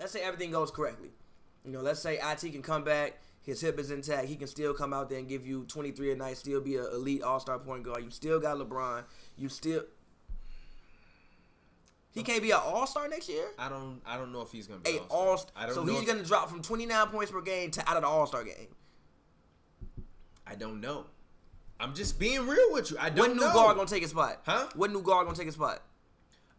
let's say everything goes correctly. Let's say IT can come back, his hip is intact, he can still come out there and give you 23 a night, still be an elite all-star point guard. You still got LeBron. He can't be an all-star next year? I don't know if he's gonna be an all-star. So he's gonna drop from 29 points per game to out of the all-star game. I don't know. I'm just being real with you. I don't know. What new guard gonna take his spot? Huh? What new guard gonna take his spot?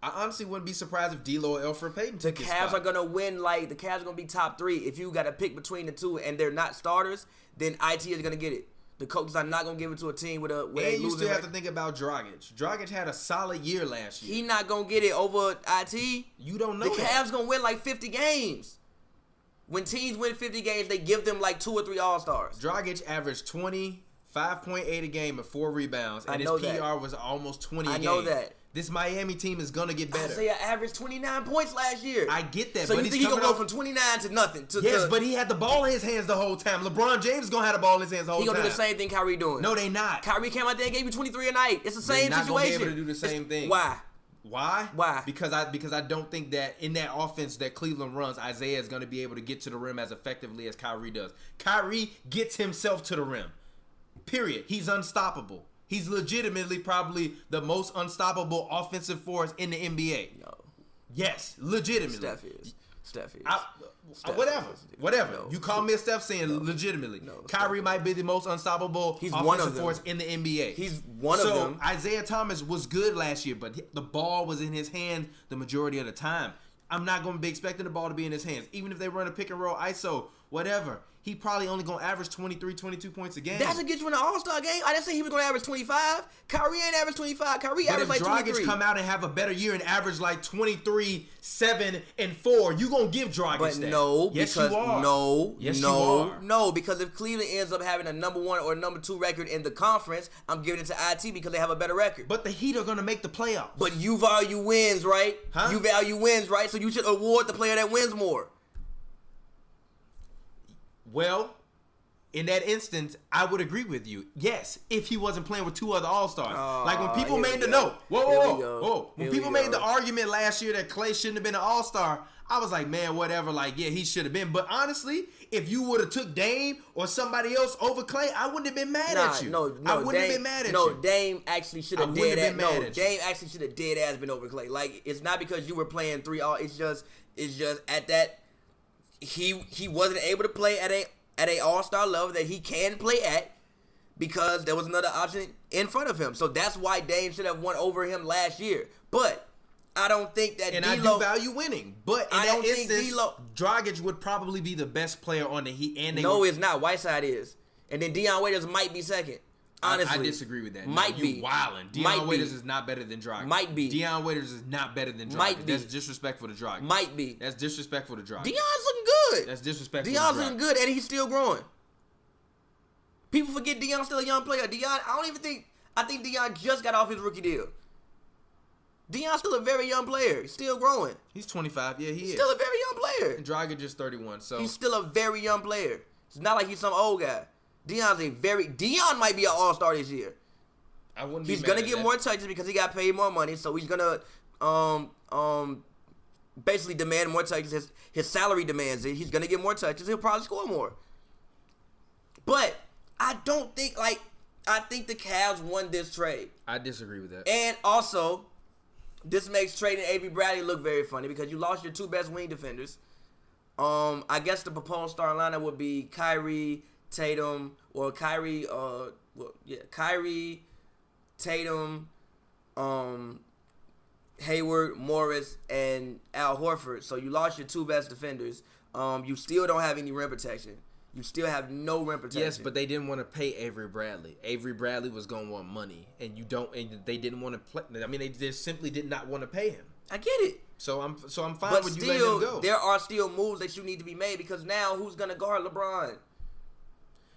I honestly wouldn't be surprised if D'Lo or Elfrid Payton took his spot. The Cavs are gonna win. The Cavs are gonna be top 3. If you got to pick between the two and they're not starters, then IT is gonna get it. The coaches are not gonna give it to a team with a. And you still have to think about Dragic. Dragic had a solid year last year. He not gonna get it over IT. You don't know. The Cavs gonna win 50 games. When teams win 50 games, they give them 2 or 3 All-Stars. Dragic averaged 5.8 a game and 4 rebounds, and his PR was almost 20 a game. I know that. This Miami team is gonna get better. Isaiah averaged 29 points last year. I get that. So you think he's gonna go from 29 to nothing? Yes, but he had the ball in his hands the whole time. LeBron James is gonna have the ball in his hands the whole time. He gonna do the same thing Kyrie doing. No, they not. Kyrie came out there and gave you 23 a night. It's the same situation. They're not gonna be able to do the same thing. Why? Why? Because I don't think that in that offense that Cleveland runs, Isaiah is gonna be able to get to the rim as effectively as Kyrie does. Kyrie gets himself to the rim. Period. He's unstoppable. He's legitimately probably the most unstoppable offensive force in the NBA. No. Yes, legitimately. Steph is. Whatever. No. You call me a Steph saying legitimately. No, Kyrie might be the most unstoppable offensive force in the NBA. He's one of them. So Isaiah Thomas was good last year, but the ball was in his hand the majority of the time. I'm not going to be expecting the ball to be in his hands. Even if they run a pick and roll ISO, whatever. He probably only going to average 23, 22 points a game. That's to get you in the All-Star game. I didn't say he was going to average 25. Kyrie ain't average 25. Kyrie averaged 23. But if Dragic come out and have a better year and average 23, 7, and 4, you going to give Dragic that. No, yes, because you are. No, because if Cleveland ends up having a number 1 or number 2 record in the conference, I'm giving it to IT because they have a better record. But the Heat are going to make the playoffs. But you value wins, right? Huh? You value wins, right? So you should award the player that wins more. Well, in that instance, I would agree with you. Yes, if he wasn't playing with 2 other All-Stars. When people made the When people made the argument last year that Klay shouldn't have been an All-Star, I was like, man, whatever. He should have been. But honestly, if you would have took Dame or somebody else over Klay, I wouldn't have been mad at you. I wouldn't have been mad at you. No, Dame actually should have dead ass. No, Dame actually should have dead ass been over Klay. It's not because you were playing 3 all. It's just at that he wasn't able to play at a all-star level that he can play at because there was another option in front of him. So that's why Dame should have won over him last year. But I don't think that I do value winning. But in that instance, Dragic would probably be the best player on the Heat. It's not. Whiteside is. And then Dion Waiters might be second. Honestly. I disagree with that. Might be. You wildin'. Dion Waiters is not better than Dragic. Might be. Dion Waiters is not better than Dragic. Might be. That's disrespectful to Dragic. Might be. That's disrespectful to Dragic. Dion's looking good. That's disrespectful Dion's looking good, and he's still growing. People forget Dion's still a young player. I think Dion just got off his rookie deal. Dion's still a very young player. He's still growing. He's 25. Yeah, he is. Still a very young player. And Dragic just 31. So he's still a very young player. It's not like he's some old guy. Dion might be an all-star this year. I wouldn't be He's mad gonna at get that. more touches because he got paid more money, so he's gonna basically demand more touches. His salary demands it. He's gonna get more touches. He'll probably score more. But I don't think I think the Cavs won this trade. I disagree with that. And also, this makes trading Avery Bradley look very funny because you lost your 2 best wing defenders. I guess the proposed starting lineup would be Kyrie, Tatum, or Kyrie, Tatum, Hayward, Morris, and Al Horford. So you lost your 2 best defenders. You still don't have any rim protection. You still have no rim protection. Yes, but they didn't want to pay Avery Bradley. Avery Bradley was going to want money, and they didn't want to play. I mean, they just simply did not want to pay him. I get it. So I'm fine with you letting him go. There are still moves that you need to be made because now who's gonna guard LeBron?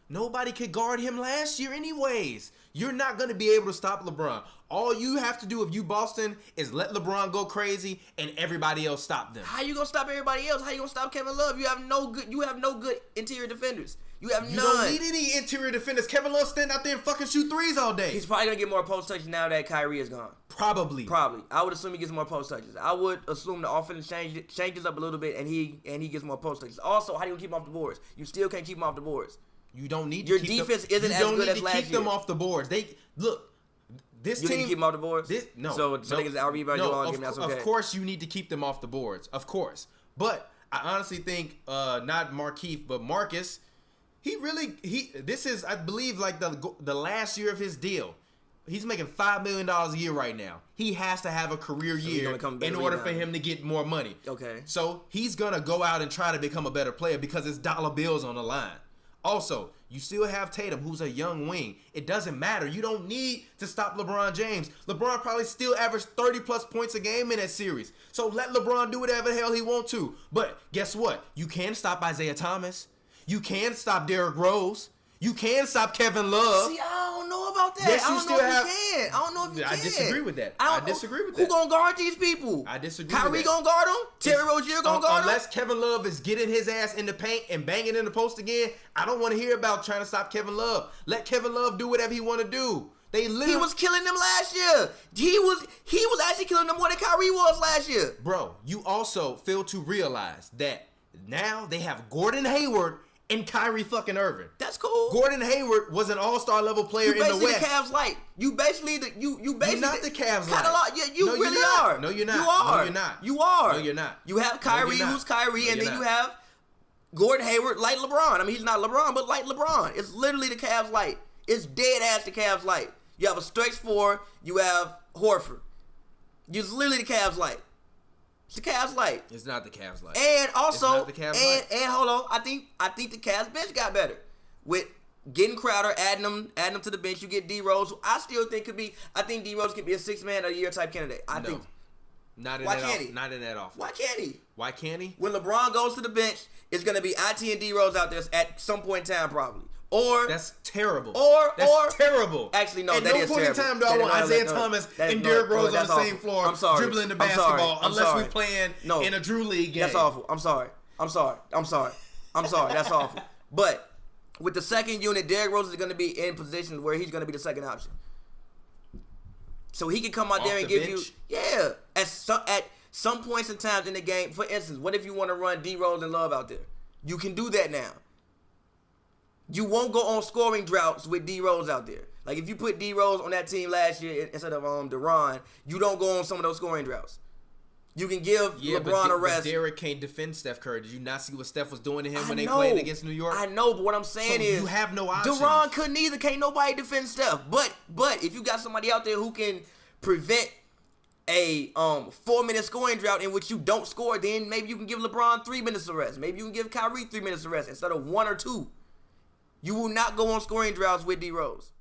Nobody could guard him last year anyways. You're not going to be able to stop LeBron. All you have to do if you Boston is let LeBron go crazy and everybody else stop them. How you going to stop everybody else? How you going to stop Kevin Love? You have no good interior defenders. You have none. You don't need any interior defenders. Kevin Love stand out there and fucking shoot threes all day. He's probably going to get more post touches now that Kyrie is gone. Probably. I would assume he gets more post touches. I would assume the offense changes up a little bit and he gets more post touches. Also, how do you keep him off the boards? You still can't keep him off the boards. You don't need to Your keep defense them, isn't as good as last year. You don't need to keep them off the boards. This you team need to keep them off the boards? So niggas out-rebound you all game, that's okay. Of course you need to keep them off the boards. Of course. But I honestly think not Markieff, but Marcus, this is, I believe, like the last year of his deal. He's making $5 million a year right now. He has to have a career year in order for him to get more money. Okay. So he's going to go out and try to become a better player because it's dollar bills on the line. Also, you still have Tatum, who's a young wing. It doesn't matter. You don't need to stop LeBron James. LeBron probably still averaged 30-plus points a game in that series. So let LeBron do whatever the hell he wants to. But guess what? You can stop Isaiah Thomas. You can stop Derrick Rose. You can stop Kevin Love. See, I don't know about that. Yes, I don't know if you can. I disagree with that. Who gonna guard these people? I disagree Kyrie with that. gonna guard them? Terry Rozier gonna guard them? Unless Kevin Love is getting his ass in the paint and banging in the post again, I don't want to hear about trying to stop Kevin Love. Let Kevin Love do whatever he want to do. He was killing them last year. He was actually killing them more than Kyrie was last year. Bro, you also fail to realize that now they have Gordon Hayward and Kyrie fucking Irving. That's cool. Gordon Hayward was an all-star level player in the West. You basically the Cavs light. You basically You're not the Cavs light. Yeah, you really are. No, you're not. You are. No, you're not. You are. No, you're not. You have Kyrie, who's Kyrie, and then you have Gordon Hayward, like LeBron. I mean, he's not LeBron, but like LeBron. It's literally the Cavs light. It's dead ass the Cavs light. You have a stretch four. You have Horford. It's literally the Cavs light. It's the Cavs light. It's not the Cavs light. And also, it's not the Cavs light. And hold on, I think the Cavs bench got better with getting Crowder, adding them to the bench. You get D Rose, who I still think could be. I think D Rose could be a 6 man of the year type candidate. I think. Not in Why that can't he? Not in that offense. Why can't he? Why can't he? When LeBron goes to the bench, it's gonna be IT and D Rose out there at some point in time probably. Or that's terrible. That's terrible. Actually, no, at that no is point terrible. in time do I want Isaiah Thomas and Derrick Rose on the same floor dribbling the basketball unless we're playing in a Drew League game. That's awful. I'm sorry. That's awful. But with the second unit, Derrick Rose is going to be in positions where he's going to be the second option. So he can come out there and give you, at some points in time in the game. For instance, what if you want to run D Rose and Love out there? You can do that now. You won't go on scoring droughts with D Rose out there. Like if you put D Rose on that team last year instead of Deron, you don't go on some of those scoring droughts. You can give LeBron a rest. But Derrick can't defend Steph Curry. Did you not see what Steph was doing to him when they played against New York? I know, but what I'm saying is you have no options. Deron couldn't either. Can't nobody defend Steph. But if you got somebody out there who can prevent a 4-minute scoring drought in which you don't score, then maybe you can give LeBron 3 minutes of rest. Maybe you can give Kyrie 3 minutes of rest instead of 1 or 2. You will not go on scoring droughts with D Rose.